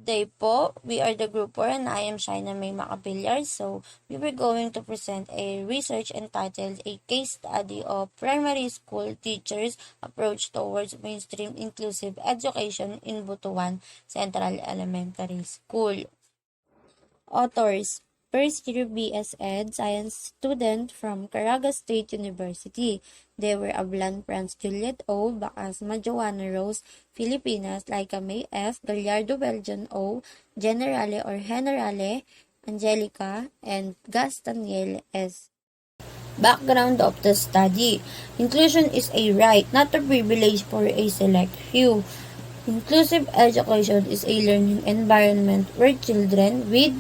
day po. We are the group 4 and I am Shaina Mae Macapillar. So, we were going to present a research entitled A Case Study of Primary School Teachers' Approach Towards Mainstream Inclusive Education in Butuan Central Elementary School. Authors: First year BECED science student from Caraga State University. They were Ablan Franz Juliet O, Bacasma Joanna Rose, Filipinas, Lyka Mae F, Gallardo Belgian O, Generale or Generale, Angelica, and Gastaniel S. Background of the study. Inclusion is a right, not a privilege for a select few. Inclusive education is a learning environment where children with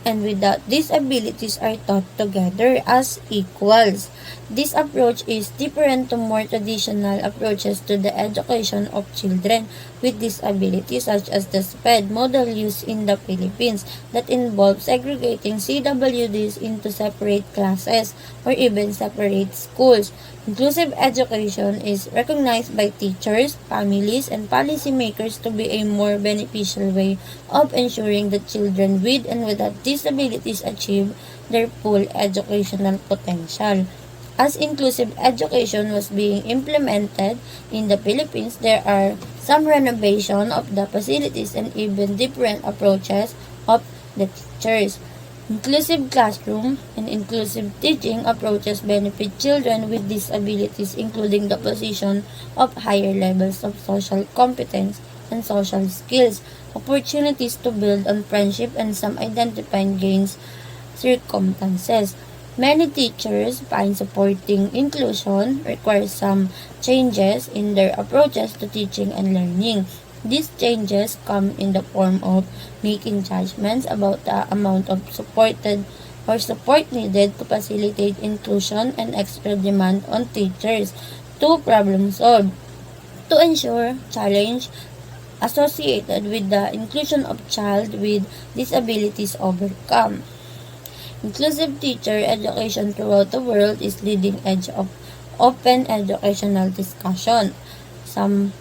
and without disabilities are taught together as equals. This approach is different to more traditional approaches to the education of children with disabilities such as the SPED model used in the Philippines that involves segregating CWDs into separate classes or even separate schools. Inclusive education is recognized by teachers, families, and policymakers to be a more beneficial way of ensuring that children with and without disabilities achieve their full educational potential. As inclusive education was being implemented in the Philippines, there are some renovation of the facilities and even different approaches of the teachers. Inclusive classroom and inclusive teaching approaches benefit children with disabilities, including the position of higher levels of social competence and social skills, opportunities to build on friendship, and some identifying gains circumstances. Many teachers find supporting inclusion requires some changes in their approaches to teaching and learning. These changes come in the form of making judgments about the amount of support needed to facilitate inclusion and extra demand on teachers to problem solve. To ensure challenge associated with the inclusion of child with disabilities overcome. Inclusive teacher education throughout the world is leading edge of open educational discussion. Some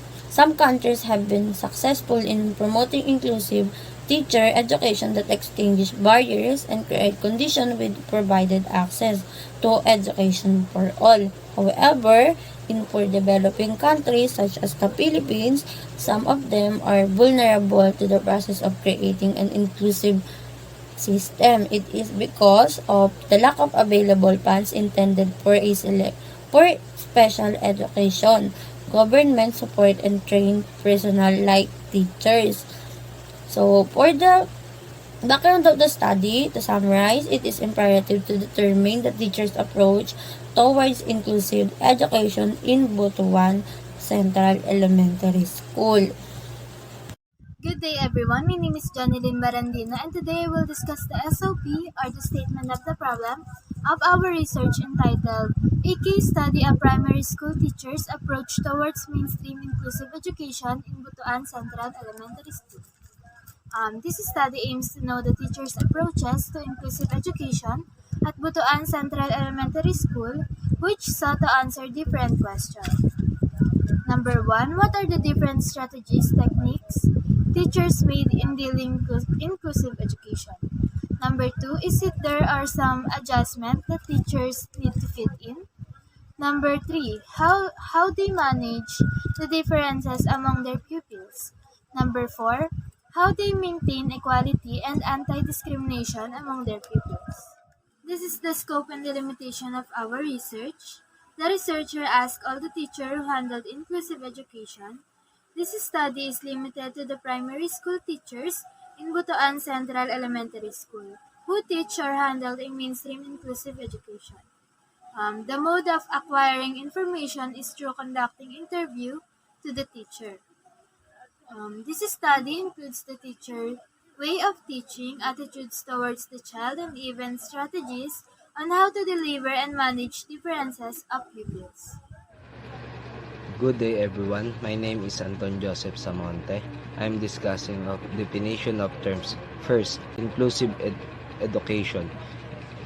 countries have been successful in promoting inclusive teacher education that extinguish barriers and create conditions with provided access to education for all. However, in poor developing countries such as the Philippines, some of them are vulnerable to the process of creating an inclusive system. It is because of the lack of available funds intended for special education, government support, and trained personnel like teachers. So, for the background of the study, to summarize, it is imperative to determine the teacher's approach towards inclusive education in Butuan Central Elementary School. Good day everyone, my name is Joneilyn Barandino and today I will discuss the SOP or the Statement of the Problem of our research entitled A Case Study of Primary School Teachers' Approach Towards Mainstream Inclusive Education in Butuan Central Elementary School. This study aims to know the teachers' approaches to inclusive education at Butuan Central Elementary School, which sought to answer different questions. Number 1, what are the different strategies, techniques teachers made in dealing with inclusive education? Number 2, is it there are some adjustments that teachers need to fit in? Number 3, how they manage the differences among their pupils? Number 4, how they maintain equality and anti-discrimination among their pupils. This is the scope and delimitation of our research. The researcher asked all the teachers who handled inclusive education. This study is limited to the primary school teachers in Butuan Central Elementary School who teach or handle a mainstream inclusive education. The mode of acquiring information is through conducting interview to the teacher. This study includes the teacher way of teaching, attitudes towards the child, and even strategies on how to deliver and manage differences of pupils. Good day everyone, my name is Anthone Joseph Samonte. I'm discussing of definition of terms. First, inclusive education.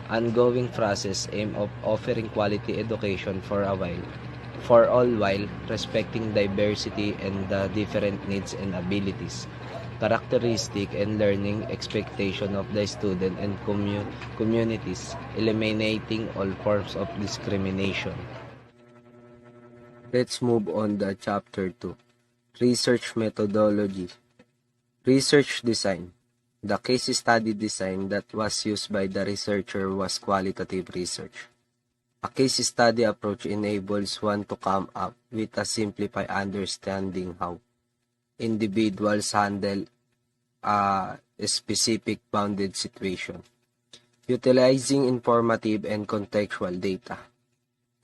Ongoing process aim of offering quality education for all while respecting diversity and the different needs and abilities. characteristic and learning expectation of the student and communities, eliminating all forms of discrimination. Let's move on to Chapter 2, Research Methodology. Research Design. The case study design that was used by the researcher was qualitative research. A case study approach enables one to come up with a simplified understanding how individuals handle a specific bounded situation, utilizing informative and contextual data.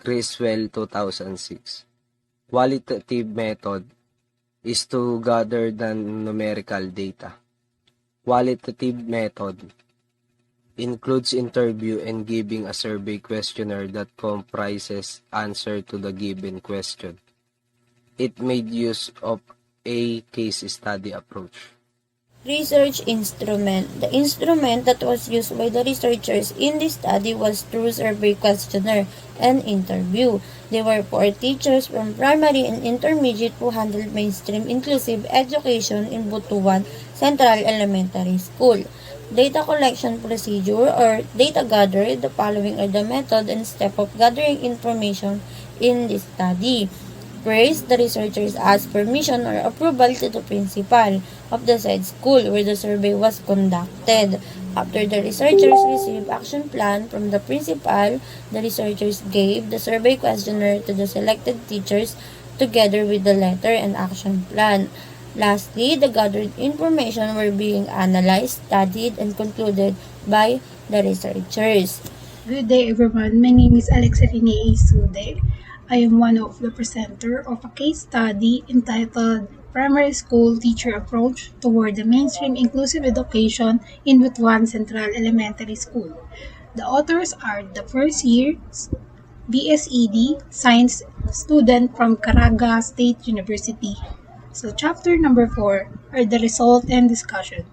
Rchell 2006. Qualitative method is to gather the numerical data. Qualitative method includes interview and giving a survey questionnaire that comprises answer to the given question. It made use of a case study approach. Research instrument. The instrument that was used by the researchers in this study was through survey questionnaire and interview. There were 4 teachers from primary and intermediate who handled mainstream inclusive education in Butuan Central Elementary School. Data collection procedure or data gathered. The following are the method and step of gathering information in this study. First, the researchers asked permission or approval to the principal of the said school where the survey was conducted. After the researchers received action plan from the principal, the researchers gave the survey questionnaire to the selected teachers together with the letter and action plan. Lastly, the gathered information were being analyzed, studied, and concluded by the researchers. Good day everyone, my name is Renaee Sude. I am one of the presenter of a case study entitled Primary School Teacher Approach Toward the Mainstream Inclusive Education in Butuan Central Elementary School. The authors are the first year BECED Science student from Caraga State University. So chapter number 4 are the result and discussion.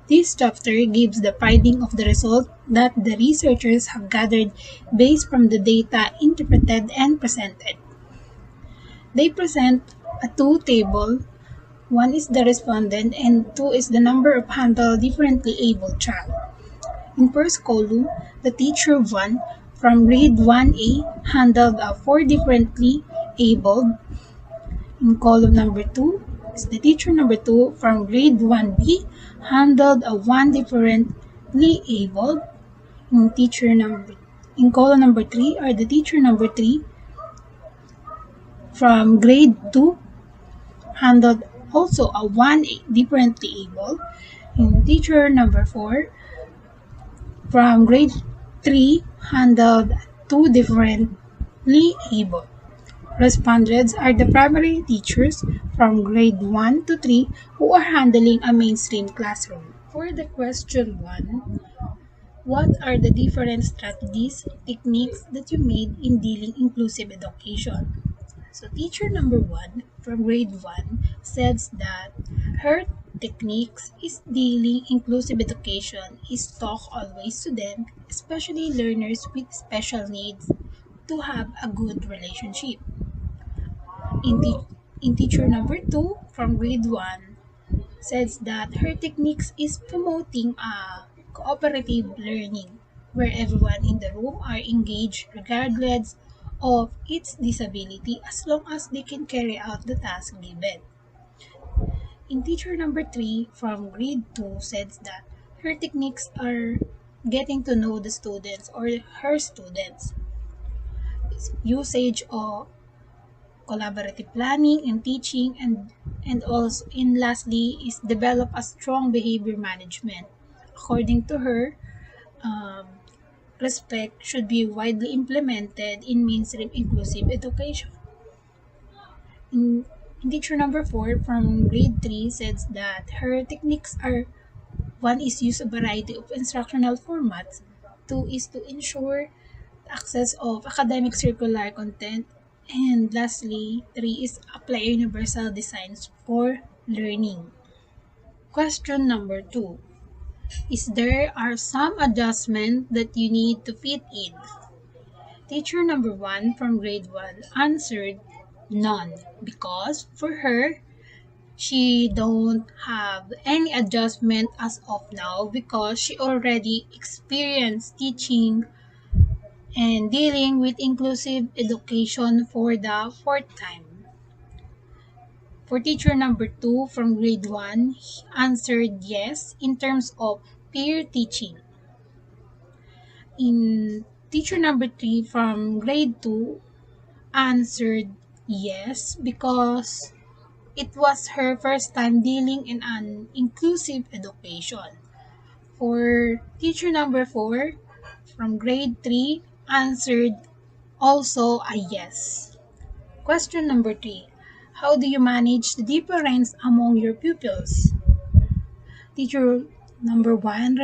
This chapter gives the finding of the result that the researchers have gathered based from the data interpreted and presented. They present a 2 table. 1 is the respondent and 2 is the number of handled differently abled child. In first column, the teacher 1 from grade 1A handled a 4 differently abled. In column number 2 is the teacher number 2 from grade 1B handled a 1 differently abled. In column number 3 are the teacher number 3 from grade 2 handled also a 1 differently abled. In teacher number 4 from grade 3 handled 2 differently abled. Respondents are the primary teachers from grade 1 to 3 who are handling a mainstream classroom. For the question 1, what are the different strategies, techniques that you made in dealing inclusive education? So teacher number 1 from grade 1 says that her techniques is dealing inclusive education is talk always to them, especially learners with special needs, to have a good relationship. In teacher number 2 from grade 1 says that her techniques is promoting a cooperative learning where everyone in the room are engaged regardless of its disability as long as they can carry out the task given. In teacher number 3 from grade 2 says that her techniques are getting to know the students or her students. Usage of collaborative planning and teaching and also in lastly is develop a strong behavior management. According to her, respect should be widely implemented in mainstream inclusive education. In teacher number 4 from grade 3 says that her techniques are 1 is use a variety of instructional formats, 2 is to ensure access of academic circular content, and lastly, 3 is apply universal designs for learning. Question number 2. Is there are some adjustments that you need to fit in? Teacher number 1 from grade 1 answered none because for her, She don't have any adjustment as of now because she already experienced teaching and dealing with inclusive education for the fourth time. For teacher number 2 from grade 1, he answered yes in terms of peer teaching. In teacher number 3 from grade 2 answered yes because it was her first time dealing in an inclusive education. For teacher number 4 from grade 3 answered also a yes. Question number 3. How do you manage the difference among your pupils? Teacher number 1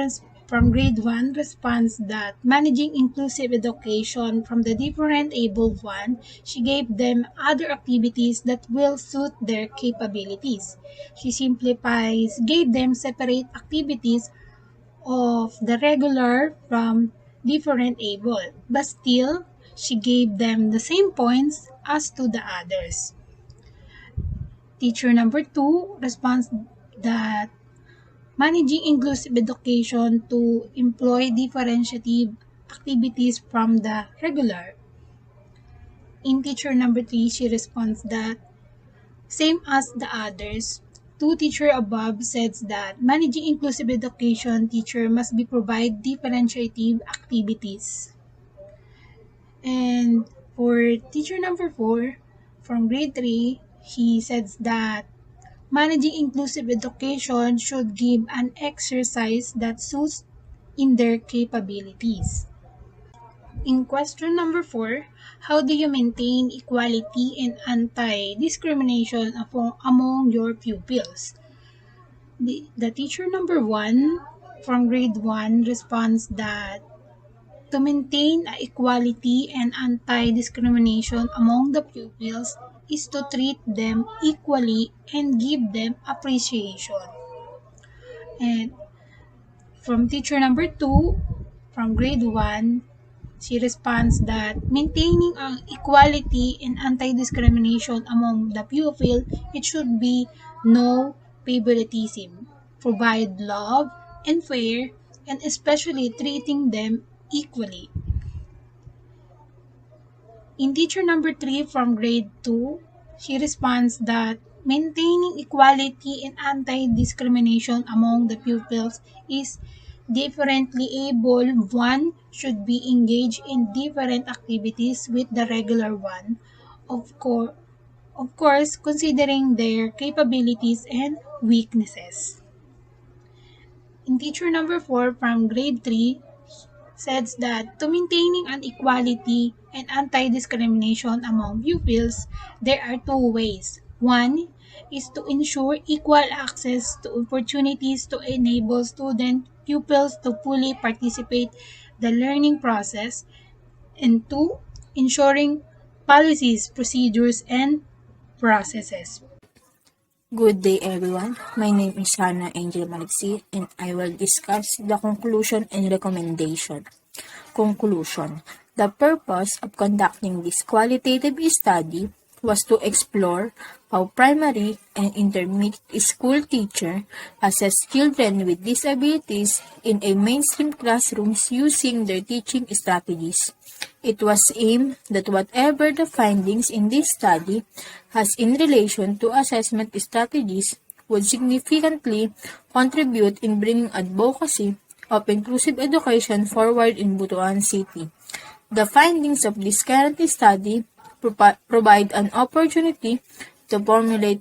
from grade 1 responds that managing inclusive education from the different abled one, she gave them other activities that will suit their capabilities. She simplifies, gave them separate activities of the regular from different able, but still she gave them the same points as to the others. Teacher number 2 responds that managing inclusive education to employ differentiative activities from the regular. In teacher number 3, she responds that same as the others. Two teacher above says that managing inclusive education teacher must be provide differentiative activities. And for teacher number 4 from grade 3, he says that managing inclusive education should give an exercise that suits in their capabilities. In question number 4, how do you maintain equality and anti-discrimination among your pupils? The teacher number 1 from grade 1 responds that to maintain equality and anti-discrimination among the pupils is to treat them equally and give them appreciation. And from teacher number 2, from grade 1, she responds that maintaining equality and anti-discrimination among the pupil, it should be no favoritism, provide love and fair, and especially treating them equally. In teacher number 3 from grade 2, she responds that maintaining equality and anti-discrimination among the pupils is differently able one should be engaged in different activities with the regular one, of, of course considering their capabilities and weaknesses. In teacher number 4 from grade 3, says that to maintaining an equality and anti-discrimination among pupils, there are two ways. One is to ensure equal access to opportunities to enable pupils to fully participate the learning process. And two, ensuring policies, procedures, and processes. Good day everyone. My name is Shaina Mae Malicsi and I will discuss the conclusion and recommendation. Conclusion. The purpose of conducting this qualitative study was to explore how primary and intermediate school teacher assess children with disabilities in a mainstream classrooms using their teaching strategies. It was aimed that whatever the findings in this study has in relation to assessment strategies would significantly contribute in bringing advocacy of inclusive education forward in Butuan City. The findings of this current study provide an opportunity to formulate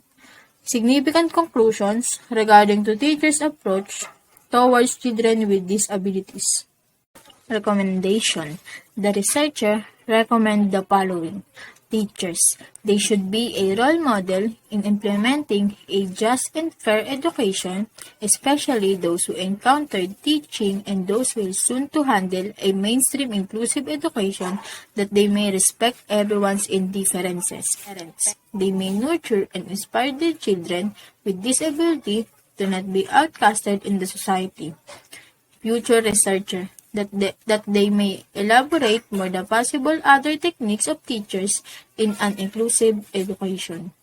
significant conclusions regarding to teachers' approach towards children with disabilities. Recommendation. The researcher recommend the following. Teachers. They should be a role model in implementing a just and fair education, especially those who encountered teaching and those who will soon to handle a mainstream inclusive education that they may respect everyone's indifferences. They may nurture and inspire their children with disability to not be outcasted in the society. Future researcher. That they may elaborate more the possible other techniques of teachers in an inclusive education.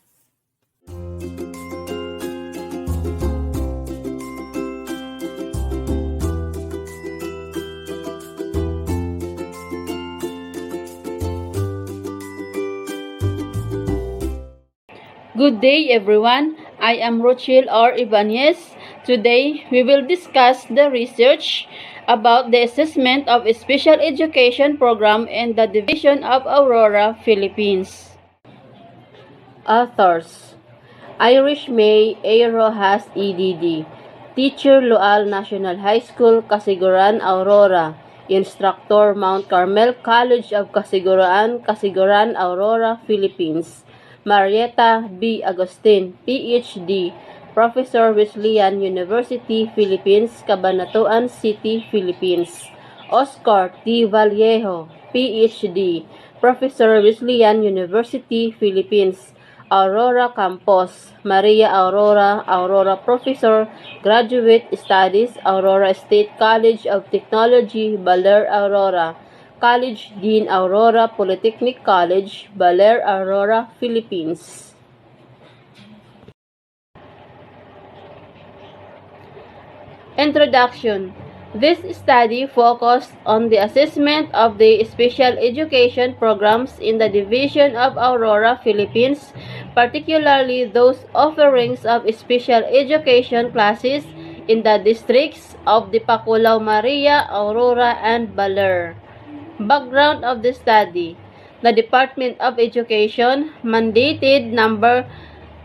Good day everyone, I am Rchell or Ybañez. Today we will discuss the research about the assessment of a special education program in the Division of Aurora, Philippines. Authors: Irish May A. has EDD. Teacher Lual National High School, Casiguran, Aurora. Instructor Mount Carmel College of Casiguran, Casiguran, Aurora, Philippines. Marietta B. Agustin, PhD. Professor Wesleyan University, Philippines, Cabanatuan City, Philippines. Oscar T. Vallejo, PhD. Professor Wesleyan University, Philippines. Aurora Campos, Maria Aurora, Aurora Professor, Graduate Studies, Aurora State College of Technology, Baler, Aurora. College Dean Aurora Polytechnic College, Baler, Aurora, Philippines. Introduction. This study focused on the assessment of the special education programs in the Division of Aurora, Philippines, particularly those offerings of special education classes in the districts of Dipakulaw, Maria, Aurora, and Baler. Background of the study. The Department of Education mandated number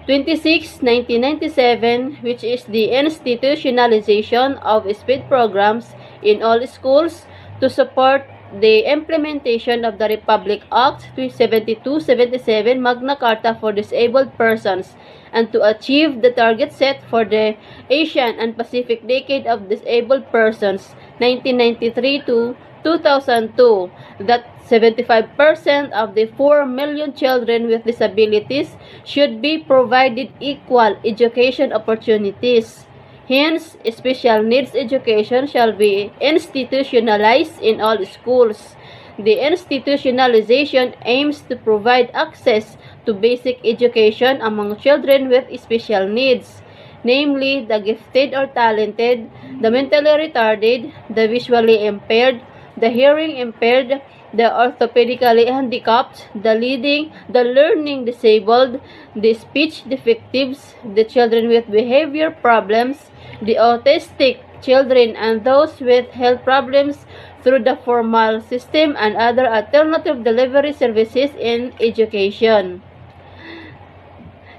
26/1997, which is the institutionalization of SPED programs in all schools to support the implementation of the Republic Act 7277 Magna Carta for Disabled Persons and to achieve the target set for the Asian and Pacific Decade of Disabled Persons 1993 to 2002, that 75% of the 4 million children with disabilities should be provided equal education opportunities. Hence, special needs education shall be institutionalized in all schools. The institutionalization aims to provide access to basic education among children with special needs, namely the gifted or talented, the mentally retarded, the visually impaired, the hearing impaired, the orthopedically handicapped, the learning disabled, the speech defectives, the children with behavior problems, the autistic children, and those with health problems through the formal system and other alternative delivery services in education.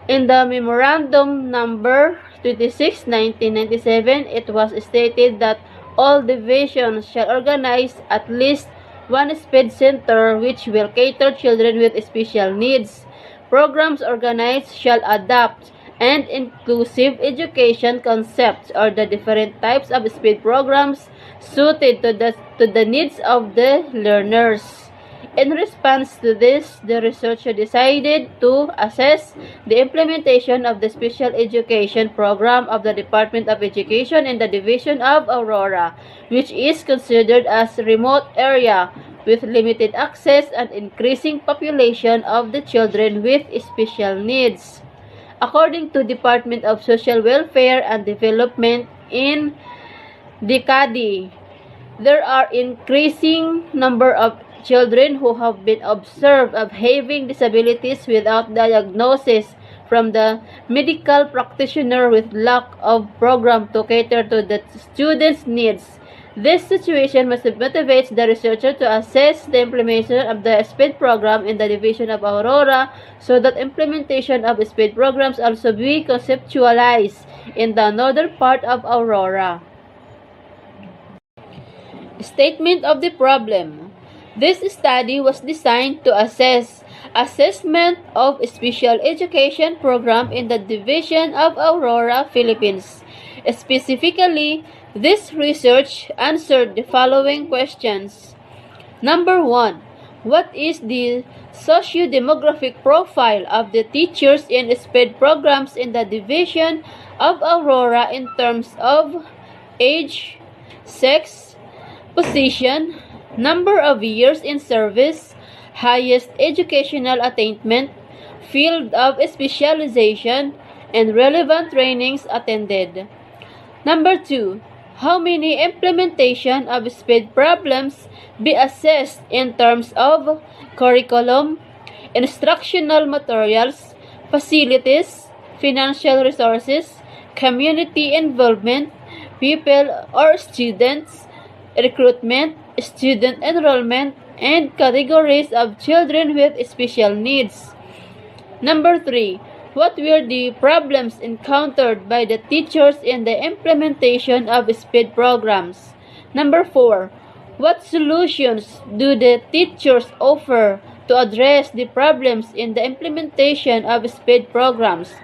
In the Memorandum Number 26/1997, it was stated that all divisions shall organize at least one SPED center which will cater children with special needs. Programs organized shall adopt and inclusive education concepts or the different types of SPED programs suited to the needs of the learners. In response to this, the researcher decided to assess the implementation of the special education program of the Department of Education in the Division of Aurora, which is considered as a remote area with limited access and increasing population of the children with special needs. According to Department of Social Welfare and Development in DECADI, there are increasing number of children who have been observed of having disabilities without diagnosis from the medical practitioner with lack of program to cater to the students' needs. This situation motivates the researcher to assess the implementation of the SPED program in the Division of Aurora so that implementation of SPED programs also be conceptualized in the northern part of Aurora. Statement of the problem. This study was designed to assess assessment of special education program in the Division of Aurora, Philippines. Specifically, this research answered the following questions. Number 1. What is the socio-demographic profile of the teachers in SPED programs in the Division of Aurora in terms of age, sex, position, number of years in service, highest educational attainment, field of specialization, and relevant trainings attended. Number 2. How many implementation of SPED problems be assessed in terms of curriculum, instructional materials, facilities, financial resources, community involvement, people or students, recruitment, student enrollment, and categories of children with special needs. Number 3. What were the problems encountered by the teachers in the implementation of SPED programs? Number 4. What solutions do the teachers offer to address the problems in the implementation of SPED programs?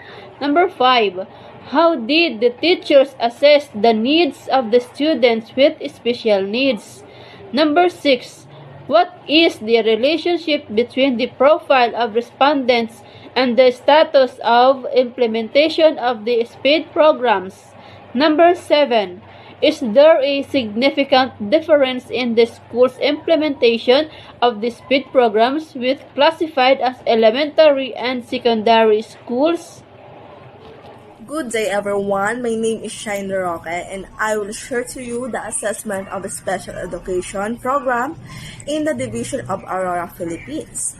Number 5. How did the teachers assess the needs of the students with special needs? Number 6. What is the relationship between the profile of respondents and the status of implementation of the SPED programs? Number 7. Is there a significant difference in the school's implementation of the SPED programs with classified as elementary and secondary schools? Good day everyone, my name is Shaina Roque and I will share to you the assessment of a special education program in the Division of Aurora, Philippines.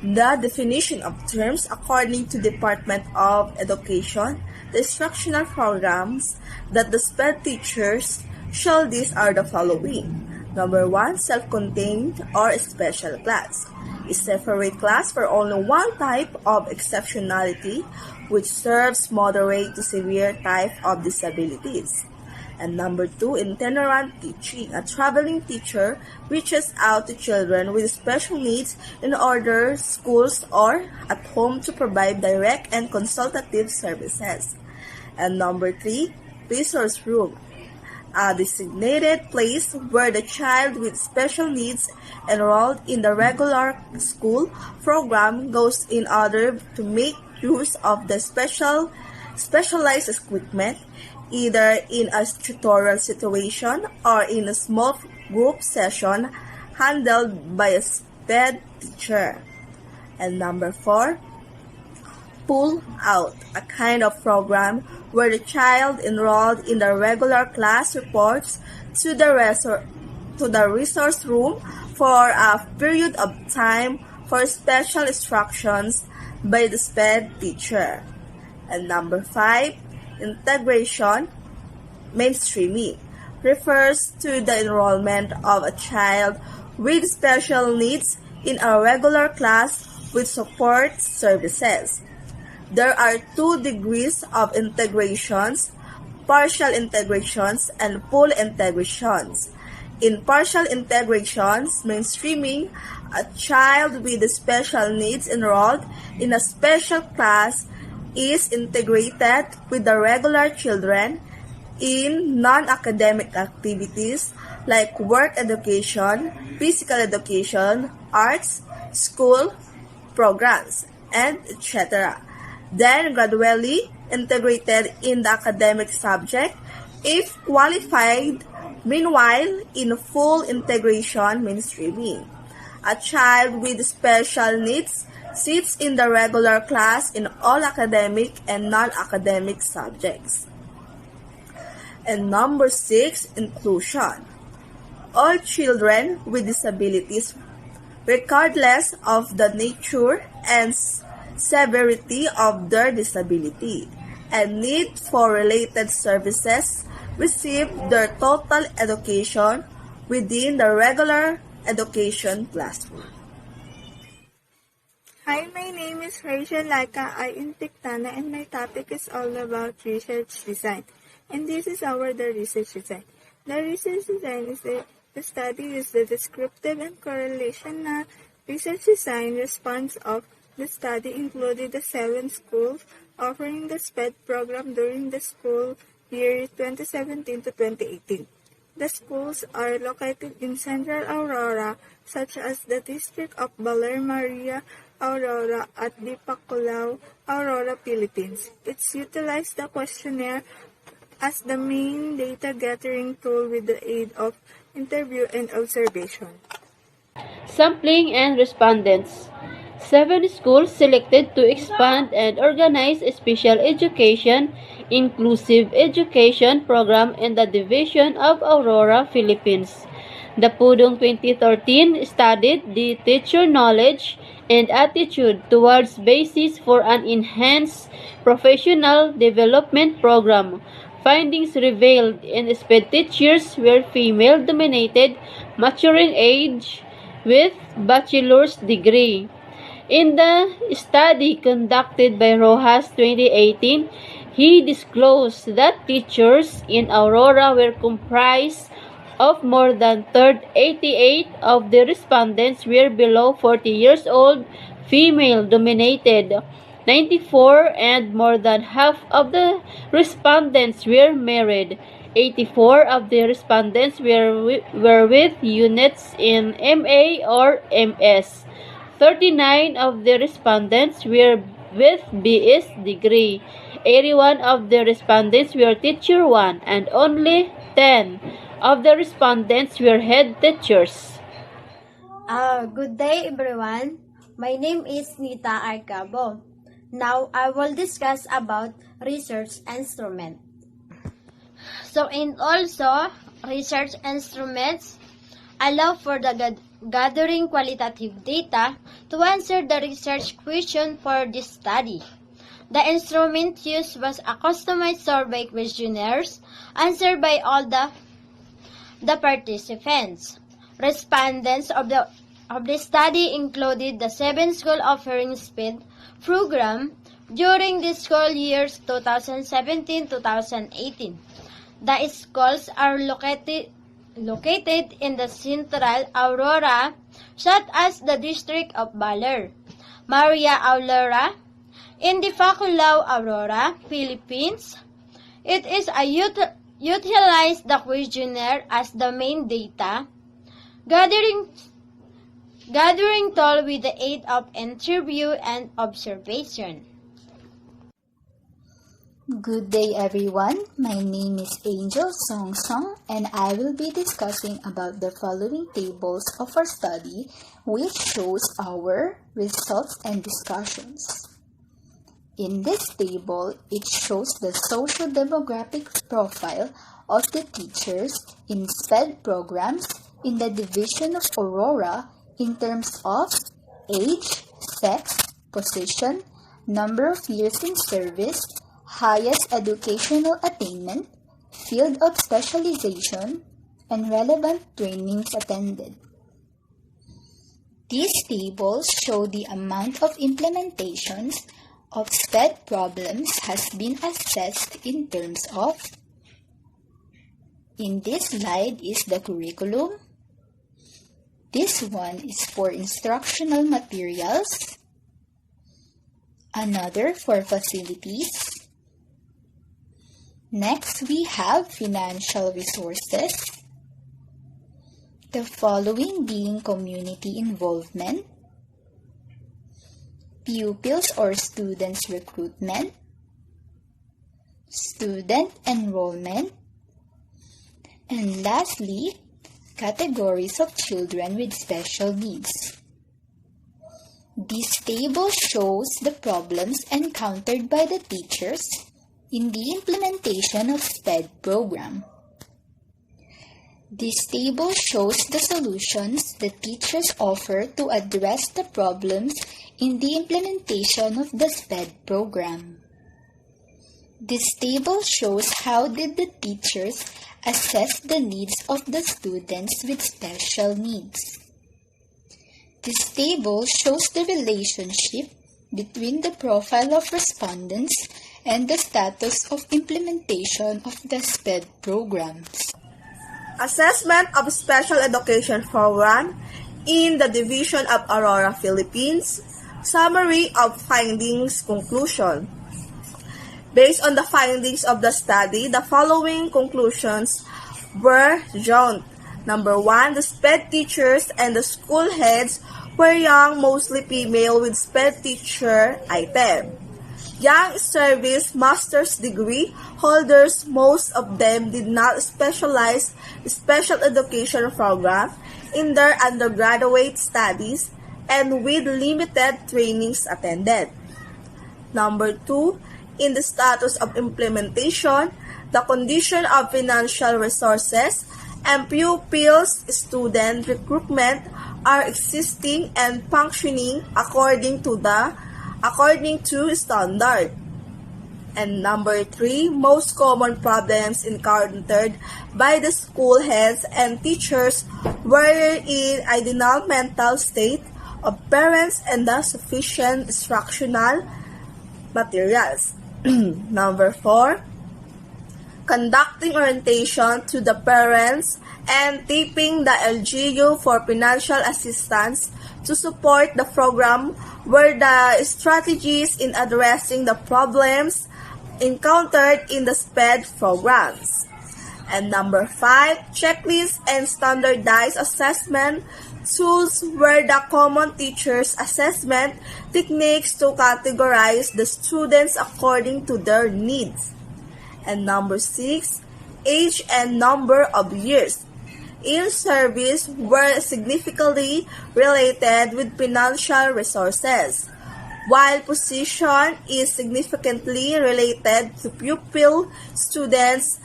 The definition of terms according to Department of Education, the instructional programs that the SPED teachers shall these are the following. Number 1, self-contained or special class. A separate class for only one type of exceptionality which serves moderate to severe type of disabilities. And number 2, itinerant teaching. A traveling teacher reaches out to children with special needs in other schools or at home to provide direct and consultative services. And number 3, resource room. A designated place where the child with special needs enrolled in the regular school program goes in order to make use of the specialized equipment, either in a tutorial situation or in a small group session handled by a SPED teacher. And number 4, pull out, a kind of program where the child enrolled in the regular class reports to the resource room for a period of time for special instructions by the SPED teacher. And number 5, integration, mainstreaming, refers to the enrollment of a child with special needs in a regular class with support services. There are 2 degrees of integrations, partial integrations and full integrations. In partial integrations, mainstreaming, a child with special needs enrolled in a special class is integrated with the regular children in non-academic activities like work education, physical education, arts, school programs, and etc. Then gradually integrated in the academic subject if qualified. Meanwhile, in full integration mainstreaming, a child with special needs sits in the regular class in all academic and non-academic subjects. And number 6, inclusion. All children with disabilities, regardless of the nature and severity of their disability and need for related services, receive their total education within the regular education classroom. Hi, my name is Rchell, Lyka, Enpictana, and my topic is all about research design. And this is the research design. The research design is the study use the descriptive and correlation research design response of the study included the 7 schools offering the SPED program during the school year 2017 to 2018. The schools are located in Central Aurora, such as the District of Baler Maria Aurora at Dipakulaw, Aurora, Philippines. It's utilized the questionnaire as the main data gathering tool with the aid of interview and observation. Sampling and respondents. 7 schools selected to expand and organize a special education, inclusive education program in the Division of Aurora, Philippines. The Pudong 2013 studied the teacher knowledge and attitude towards basis for an enhanced professional development program. Findings revealed in SPED teachers were female-dominated, maturing age with bachelor's degree. In the study conducted by Rojas 2018, he disclosed that teachers in Aurora were comprised of more than 88 of the respondents were below 40 years old, female-dominated. 94 and more than half of the respondents were married. 84 of the respondents were with units in MA or MS. 39 of the respondents were with BS degree. 81 of the respondents were Teacher 1 and only 10 of the respondents were head teachers. Good day everyone. My name is Nita R. Cabo. Now I will discuss about research instrument. And also research instruments allow for the gathering qualitative data to answer the research question for this study. The instrument used was a customized survey questionnaires answered by all the participants. Respondents of the study included the 7 school offering SPED program during the school years 2017-2018. The schools are located in the central Aurora, such as the district of Baler, Maria Aurora, in the Faculao, Aurora, Philippines. It is utilize the questionnaire as the main data, gathering tool with the aid of interview and observation. Good day everyone, my name is Angel Songsong and I will be discussing about the following tables of our study which shows our results and discussions. In this table, it shows the socio-demographic profile of the teachers in SPED programs in the Division of Aurora in terms of age, sex, position, number of years in service, highest educational attainment, field of specialization, and relevant trainings attended. These tables show the amount of implementations of SPED problems has been assessed in terms of. In this slide is the curriculum. This one is for instructional materials. Another for facilities. Next, we have financial resources. The following being community involvement, pupils or students recruitment, student enrollment, and lastly, categories of children with special needs. This table shows the problems encountered by the teachers in the implementation of SPED program. This table shows the solutions the teachers offer to address the problems in the implementation of the SPED program. This table shows how did the teachers assess the needs of the students with special needs. This table shows the relationship between the profile of respondents and the status of implementation of the SPED programs. Assessment of Special Education Program in the Division of Aurora, Philippines. Summary of findings, conclusion. Based on the findings of the study, the following conclusions were drawn. Number 1, the SPED teachers and the school heads were young, mostly female with SPED teacher item. Young service master's degree holders, most of them did not specialize special education program in their undergraduate studies and with limited trainings attended. Number 2, in the status of implementation, the condition of financial resources and pupils student recruitment are existing and functioning according to standard. And number 3, most common problems encountered by the school heads and teachers were in ideal mental state of parents and the sufficient instructional materials. Number 4, conducting orientation to the parents and taping the LGU for financial assistance to support the program were the strategies in addressing the problems encountered in the SPED programs. And number 5, checklists and standardized assessment tools were the common teachers' assessment techniques to categorize the students according to their needs. And number 6, age and number of years in service were significantly related with financial resources, while position is significantly related to pupil students'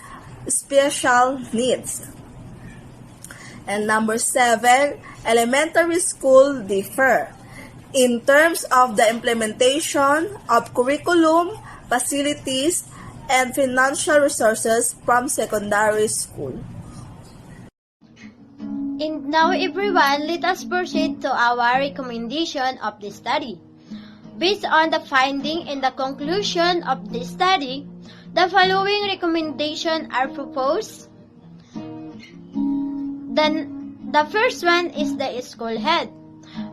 special needs. And number 7, elementary school differ in terms of the implementation of curriculum, facilities, and financial resources from secondary school. And now everyone, let us proceed to our recommendation of the study. Based on the finding and the conclusion of the study, the following recommendations are proposed. Then the first one is the school head,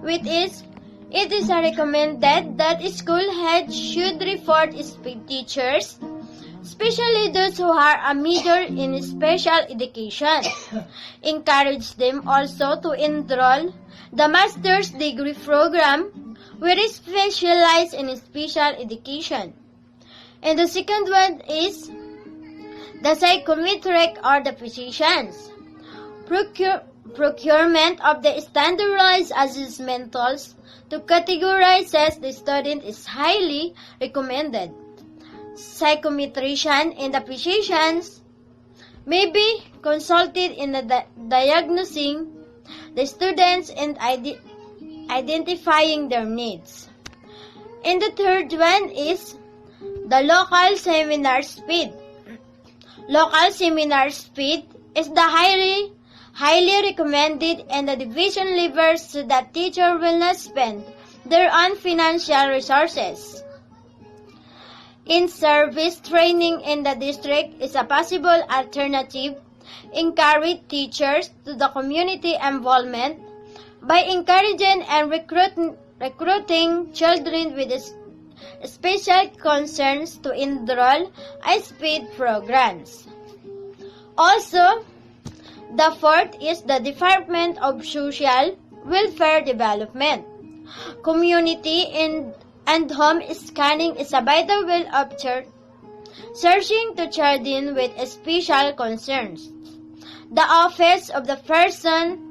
which is it is recommended that school heads should report SPED teachers, especially those who are a major in special education. Encourage them also to enroll the master's degree program where is specialized in special education. And the second one is the psychometric or the physicians. Procurement of the standardized assessment tools to categorize the student is highly recommended. Psychometrician and the physicians may be consulted in the diagnosing the students and identifying their needs. And the third one is the local seminar SPED. Local seminar SPED is the highly recommended and the division levers so that teacher will not spend their own financial resources. In-service training in the district is a possible alternative. Encourage teachers to the community involvement by encouraging and recruiting children with special concerns to enroll in SPED programs. Also, the fourth is the Department of Social Welfare Development. Community and home scanning is a vital way of searching to children with special concerns. The Office of the Person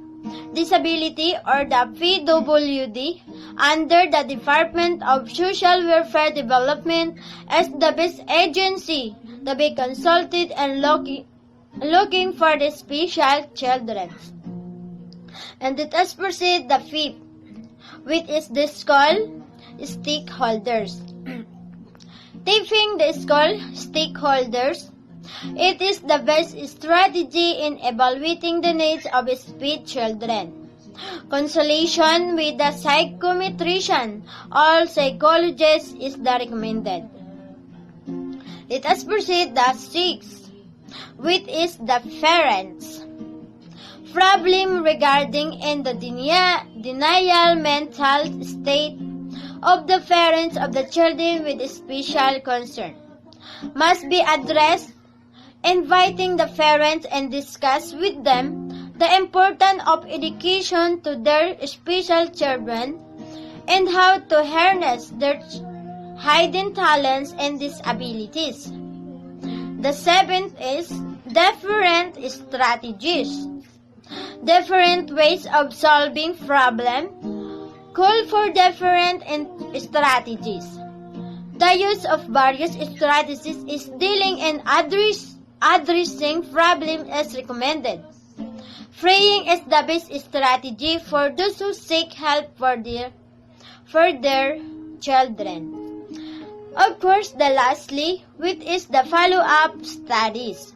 Disability or the PWD under the Department of Social Welfare Development is the best agency to be consulted and looking for the special children. And let us proceed the fifth, which is the school stakeholders. Taping the school stakeholders, it is the best strategy in evaluating the needs of SPED children. Consultation with the psychometrician or psychologist is the recommended. Let us proceed the sixth, which is the parents. Problem regarding in the denial mental state of the parents of the children with special concern must be addressed, inviting the parents and discuss with them the importance of education to their special children and how to harness their hidden talents and disabilities. The seventh is different strategies. Different ways of solving problems call for different strategies. The use of various strategies is dealing and addressing problems as recommended. Praying is the best strategy for those who seek help for their children. Of course, the lastly, which is the follow-up studies.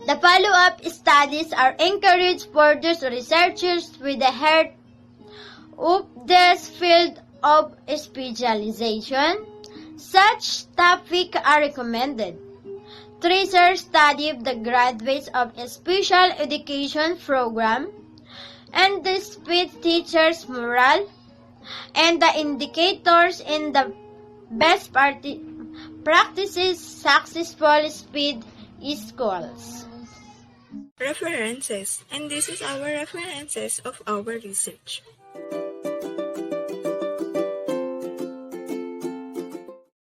The follow-up studies are encouraged for those researchers with a heart of this field of specialization. Such topics are recommended. Research study of the graduates of a special education program and the speed teachers' morale and the indicators in the best practices successful speed schools. References, and this is our references of our research.